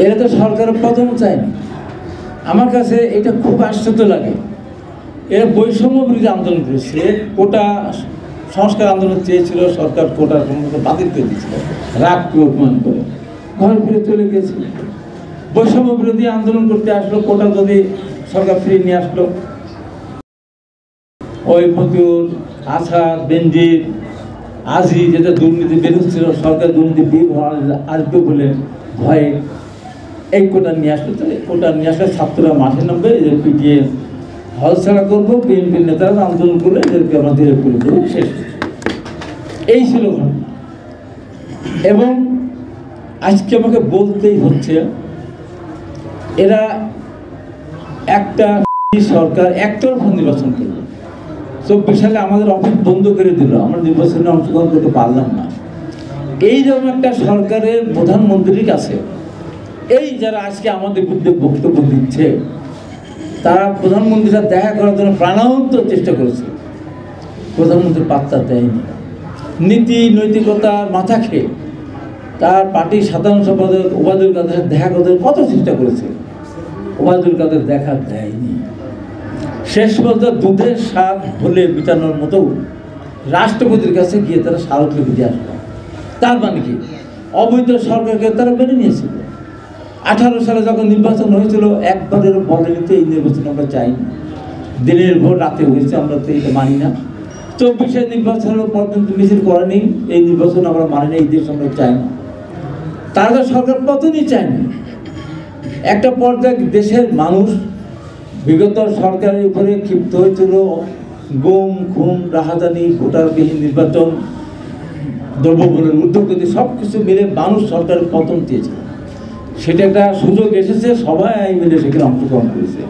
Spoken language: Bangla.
এরা তো সরকারের পতন চায়নি। আমার কাছে এটা খুব আশ্চর্য লাগে। এরা বৈষম্য বিরোধী আন্দোলন করেছে, কোটা সংস্কার আন্দোলন চেয়েছিল, সরকার কোটা সম্পর্কে বাতিল করে দিয়েছিল, রাগ অপমান করে ঘরে ফিরে চলে গিয়েছিল। বৈষম্য বিরোধী আন্দোলন করতে আসলো, কোটা যদি সরকার ফিরিয়ে নিয়ে আসলো। ওই ফতুর, আসাদ, বেনজির, আজি যেটা দুর্নীতি বেরোচ্ছিল, সরকার দুর্নীতি আসবে বলে ভয়ে এই কোটা নিয়ে আসলো। তাহলে কোটা নিয়ে আসলে ছাত্ররা মাঠে নামবে, এদের পিটিয়ে হল ছাড়া করবো, বিএনপির নেতারা আন্দোলন করলে এদেরকে আমাদের করে দেবো, শেষ। এই ছিল ঘটনা। এবং আজকে আমাকে বলতেই হচ্ছে, এরা একটা সরকার একতরফা নির্বাচন করলো। 24 সালে আমাদের অফিস বন্ধ করে দিল, আমরা নির্বাচনে অংশগ্রহণ করতে পারলাম না। এইরকম একটা সরকারের প্রধানমন্ত্রীর কাছে এই যারা আজকে আমাদের বিরুদ্ধে বক্তব্য দিচ্ছে, তারা প্রধানমন্ত্রীরা দেখা করার জন্য প্রাণান্ত চেষ্টা করেছে, প্রধানমন্ত্রী পাত্তা দেয়নি। নীতি নৈতিকতার মাথা খেয়ে তার পার্টির সাধারণ সম্পাদক ওবায়দুল কাদের দেখা করতে কত চেষ্টা করেছে, ওবায়দুল কাদের দেখা দেয়নি। শেষ পর্যন্ত দুধের স্বাদ ভুলে মিটানোর মতো রাষ্ট্রপতির কাছে গিয়ে তারা স্মারকলিপি দিয়ে আসলো। তার মানে কি, অবৈধ সরকারকে তারা মেনে নিয়েছিল। 18 সালে যখন নির্বাচন হয়েছিল, একবারের বলেনি তো এই নির্বাচন আমরা চাইনি, দিনের ভোট রাতে হয়েছে, আমরা তো এটা মানি না। 24-এ নির্বাচনের পর কিন্তু মিছিল করেনি, এই নির্বাচন আমরা মানি না, এই দেশ আমরা চাই না। তারা তো সরকার পতনই চায়নি। একটা পর্যায়ে দেশের মানুষ বিগত সরকারের উপরে ক্ষিপ্ত হয়েছিল, গুম খুন রাহাজানি, ভোটারবিহীন নির্বাচন, দ্রব্যমূল্যের ঊর্ধ্বগতি সব কিছু মিলে মানুষ সরকারের পতন চেয়েছিল। সেটা একটা সুযোগ এসেছে, সবাই মিলে সেখানে অংশগ্রহণ করেছে।